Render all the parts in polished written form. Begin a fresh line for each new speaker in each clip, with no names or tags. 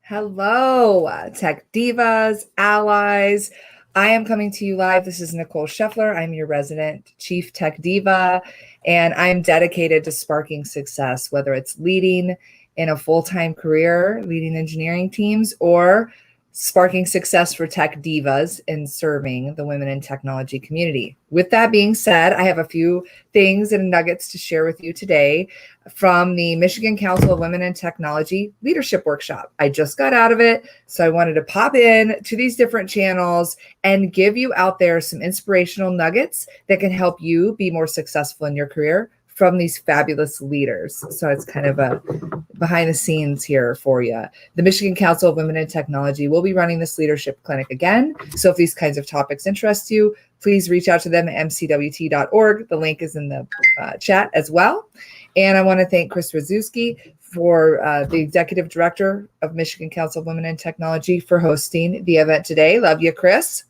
Hello, tech divas, allies. I am coming to you live. This is Nicole Scheffler. I'm your resident chief tech diva, and I'm dedicated to sparking success, whether it's leading in a full-time career, leading engineering teams, or sparking success for tech divas and serving the women in technology community. With that being said, I have a few things and nuggets to share with you today from the Michigan Council of Women in Technology Leadership Workshop. I just got out of it, so I wanted to pop in to these different channels and give you out there some inspirational nuggets that can help you be more successful in your career from these fabulous leaders. So it's kind of a behind the scenes here for you. The Michigan Council of Women in Technology will be running this leadership clinic again. So if these kinds of topics interest you, please reach out to them at mcwt.org. The link is in the chat as well. And I want to thank Chris Radzewski for the executive director of Michigan Council of Women in Technology for hosting the event today. Love you, Chris.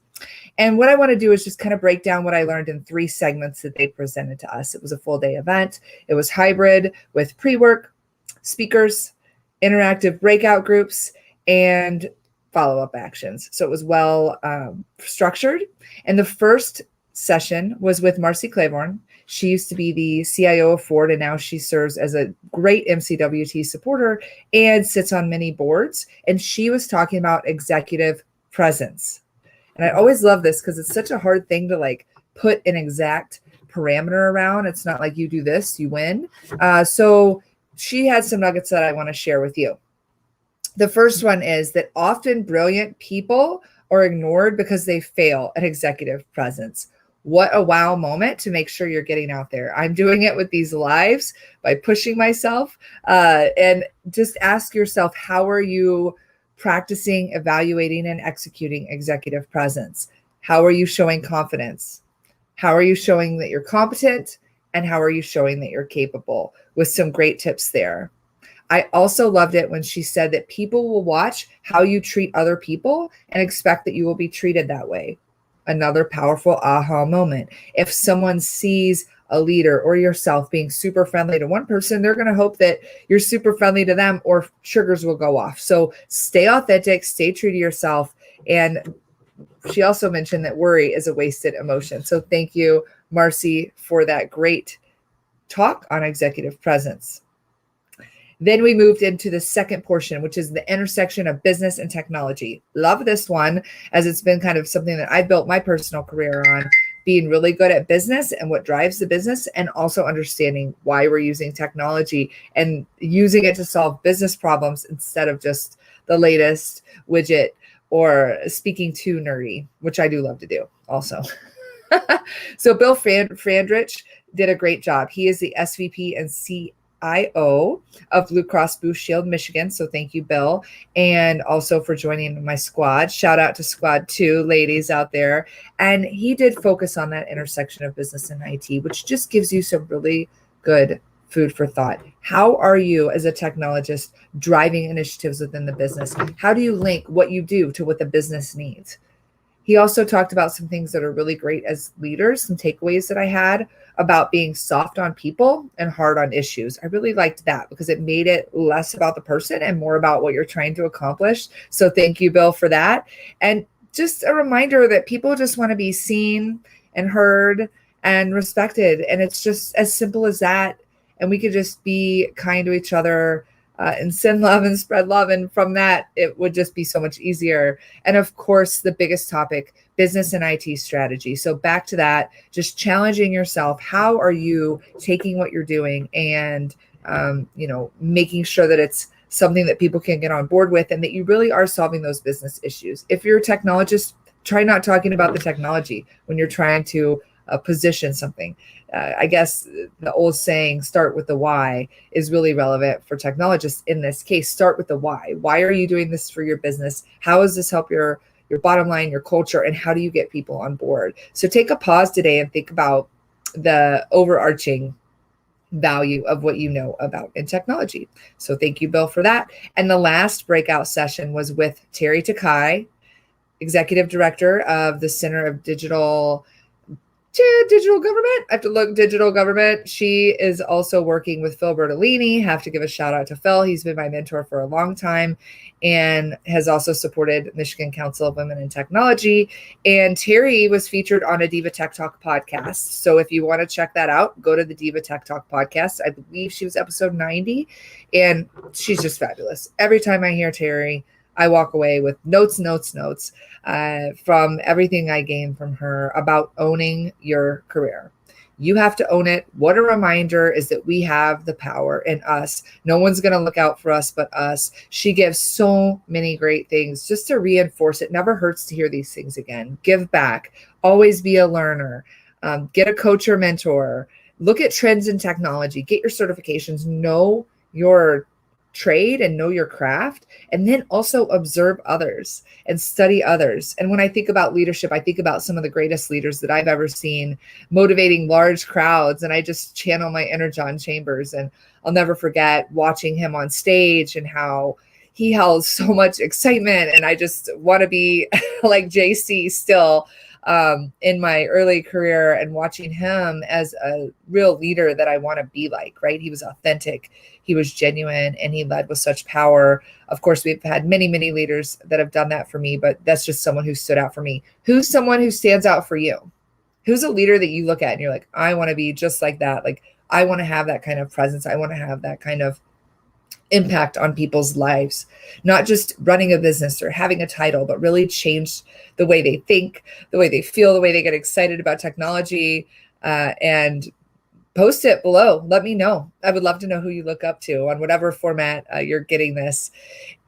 And what I want to do is just kind of break down what I learned in 3 segments that they presented to us. It was a full day event. It was hybrid with pre-work, speakers, interactive breakout groups, and follow-up actions. So it was well structured. And the first session was with Marcy Claiborne. She used to be the CIO of Ford, and now she serves as a great MCWT supporter and sits on many boards. And she was talking about executive presence. And I always love this because it's such a hard thing to like put an exact parameter around. It's not like you do this, you win. So she had some nuggets that I want to share with you. The first one is that often brilliant people are ignored because they fail at executive presence. What a wow moment to make sure you're getting out there. I'm doing it with these lives by pushing myself, and just ask yourself, how are you practicing, evaluating, and executing executive presence? How are you showing confidence? How are you showing that you're competent? And how are you showing that you're capable? With some great tips there. I also loved it when she said that people will watch how you treat other people and expect that you will be treated that way. Another powerful aha moment. If someone sees a leader or yourself being super friendly to one person, they're going to hope that you're super friendly to them, or triggers will go off. So stay authentic, stay true to yourself. And she also mentioned that worry is a wasted emotion. So thank you, Marcy, for that great talk on executive presence. Then we moved into the second portion, which is the intersection of business and technology. Love this one, as it's been kind of something that I built my personal career on, being really good at business and what drives the business, and also understanding why we're using technology and using it to solve business problems instead of just the latest widget or speaking too nerdy, which I do love to do also. So Bill Frandrich did a great job. He is the SVP and CIO of Blue Cross Blue Shield Michigan. So thank you, Bill, and also for joining my squad. Shout out to Squad 2 ladies out there. And he did focus on that intersection of business and IT, which just gives you some really good food for thought. How are you as a technologist driving initiatives within the business? How do you link what you do to what the business needs? He also talked about some things that are really great as leaders, some takeaways that I had about being soft on people and hard on issues. I really liked that because it made it less about the person and more about what you're trying to accomplish. So thank you, Bill, for that. And just a reminder that people just want to be seen and heard and respected. And it's just as simple as that. And we could just be kind to each other and send love and spread love. And from that, it would just be so much easier. And of course, the biggest topic, business and IT strategy. So back to that, just challenging yourself. How are you taking what you're doing and, making sure that it's something that people can get on board with and that you really are solving those business issues. If you're a technologist, try not talking about the technology when you're trying to position something. I guess the old saying, start with the why, is really relevant for technologists in this case. Start with the why. Why are you doing this for your business? How does this help your bottom line, your culture, and how do you get people on board? So take a pause today and think about the overarching value of what you know about in technology. So thank you, Bill, for that. And the last breakout session was with Terry Takai, Executive Director of the Center of Digital digital government. I have to look digital government. She is also working with Phil Bertolini. Have to give a shout out to Phil. He's been my mentor for a long time and has also supported Michigan Council of Women in Technology. And Terry was featured on a Diva Tech Talk podcast. So if you want to check that out, go to the Diva Tech Talk podcast. I believe she was episode 90, and she's just fabulous. Every time I hear Terry, I walk away with notes from everything I gained from her about owning your career. You have to own it. What a reminder is that we have the power in us. No one's going to look out for us but us. She gives so many great things just to reinforce it. Never hurts to hear these things again. Give back. Always be a learner. Get a coach or mentor. Look at trends in technology. Get your certifications. Know your trade and know your craft, and then also observe others and study others. And when I think about leadership, I think about some of the greatest leaders that I've ever seen motivating large crowds. And I just channel my inner John Chambers. And I'll never forget watching him on stage and how he held so much excitement. And I just want to be like JC still in my early career, and watching him as a real leader that I want to be like, right? He was authentic, he was genuine, and he led with such power. Of course, we've had many, many leaders that have done that for me, but that's just someone who stood out for me. Who's someone who stands out for you? Who's a leader that you look at and you're like, I want to be just like that. Like, I want to have that kind of presence. I want to have that kind of impact on people's lives, not just running a business or having a title, but really change the way they think, the way they feel, the way they get excited about technology. And post it below. Let me know. I would love to know who you look up to on whatever format you're getting this.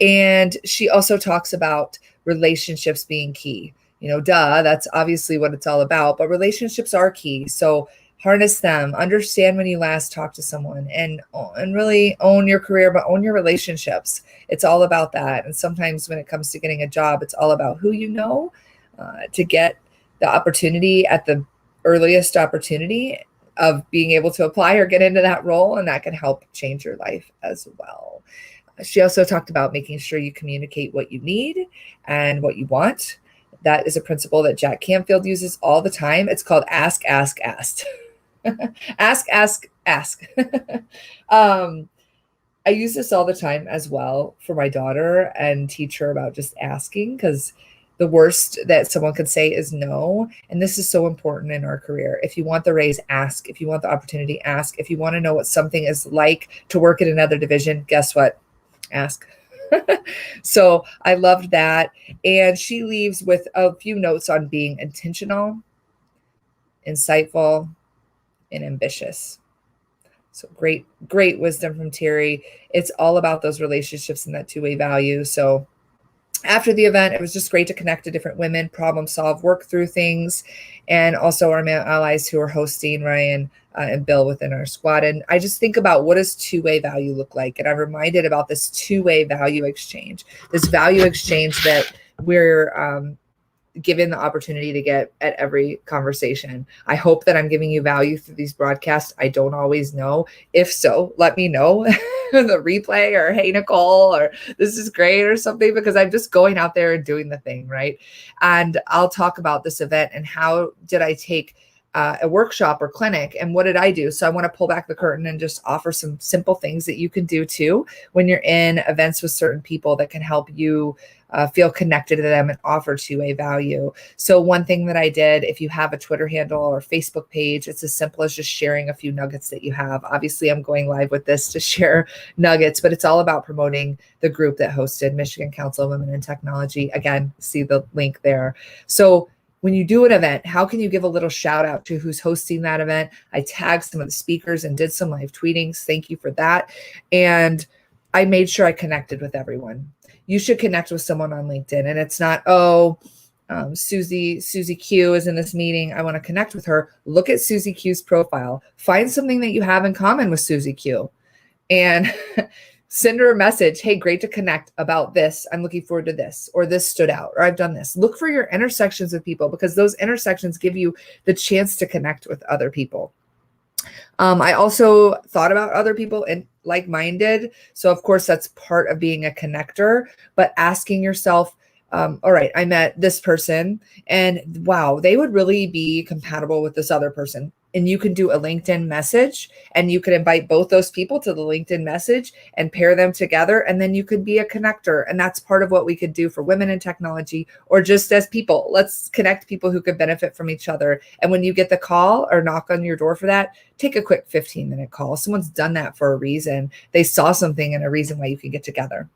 And she also talks about relationships being key. That's obviously what it's all about, but relationships are key. So harness them, understand when you last talked to someone, and really own your career, but own your relationships. It's all about that. And sometimes when it comes to getting a job, it's all about who you know to get the opportunity at the earliest opportunity of being able to apply or get into that role. And that can help change your life as well. She also talked about making sure you communicate what you need and what you want. That is a principle that Jack Canfield uses all the time. It's called ask, ask, ask. ask. I use this all the time as well for my daughter and teach her about just asking, because the worst that someone could say is no. And this is so important in our career. If you want the raise, ask. If you want the opportunity, ask. If you want to know what something is like to work in another division, guess what? Ask. So I loved that. And she leaves with a few notes on being intentional, insightful, and ambitious. So great wisdom from Terry. It's all about those relationships and that two-way value. So after the event, it was just great to connect to different women, problem solve, work through things, and also our male allies who are hosting, Ryan and Bill, within our squad. And I just think about, what does two-way value look like? And I'm reminded about this two-way value exchange, this value exchange that we're given the opportunity to get at every conversation. I hope that I'm giving you value through these broadcasts. I don't always know. If so, let me know the replay, or hey, Nicole, or this is great or something, because I'm just going out there and doing the thing, right? And I'll talk about this event and how did I take a workshop or clinic, and what did I do? So I want to pull back the curtain and just offer some simple things that you can do too when you're in events with certain people that can help you feel connected to them and offer two-way value. So one thing that I did, if you have a Twitter handle or Facebook page, it's as simple as just sharing a few nuggets that you have. Obviously, I'm going live with this to share nuggets, but it's all about promoting the group that hosted Michigan Council of Women in Technology. Again, see the link there. So when you do an event, how can you give a little shout out to who's hosting that event? I tagged some of the speakers and did some live tweetings. Thank you for that. And I made sure I connected with everyone. You should connect with someone on LinkedIn. And it's not, Susie Q is in this meeting, I want to connect with her. Look at Susie Q's profile. Find something that you have in common with Susie Q. And send her a message. Hey, great to connect about this. I'm looking forward to this, or this stood out, or I've done this. Look for your intersections with people, because those intersections give you the chance to connect with other people. I also thought about other people and like-minded. So of course, that's part of being a connector, but asking yourself, all right, I met this person and wow, they would really be compatible with this other person. And you can do a LinkedIn message and you could invite both those people to the LinkedIn message and pair them together. And then you could be a connector. And that's part of what we could do for women in technology or just as people. Let's connect people who could benefit from each other. And when you get the call or knock on your door for that, take a quick 15-minute call. Someone's done that for a reason. They saw something and a reason why you can get together.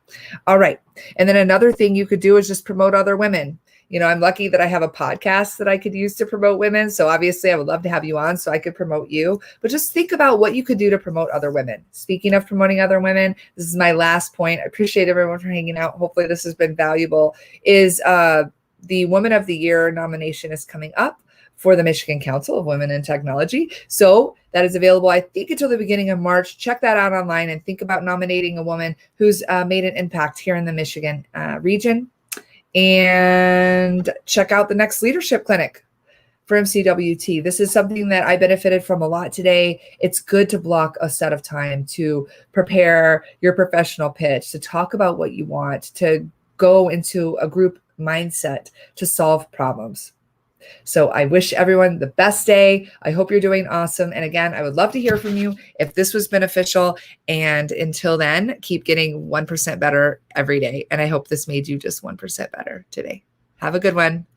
All right. And then another thing you could do is just promote other women. You know, I'm lucky that I have a podcast that I could use to promote women. So obviously I would love to have you on so I could promote you, but just think about what you could do to promote other women. Speaking of promoting other women, this is my last point. I appreciate everyone for hanging out. Hopefully this has been valuable. Is the Woman of the Year nomination is coming up for the Michigan Council of Women in Technology. So that is available, I think, until the beginning of March. Check that out online and think about nominating a woman who's made an impact here in the Michigan region. And check out the next leadership clinic for MCWT. This is something that I benefited from a lot today. It's good to block a set of time to prepare your professional pitch, to talk about what you want, to go into a group mindset to solve problems. So I wish everyone the best day. I hope you're doing awesome. And again, I would love to hear from you if this was beneficial. And until then, keep getting 1% better every day. And I hope this made you just 1% better today. Have a good one. Bye.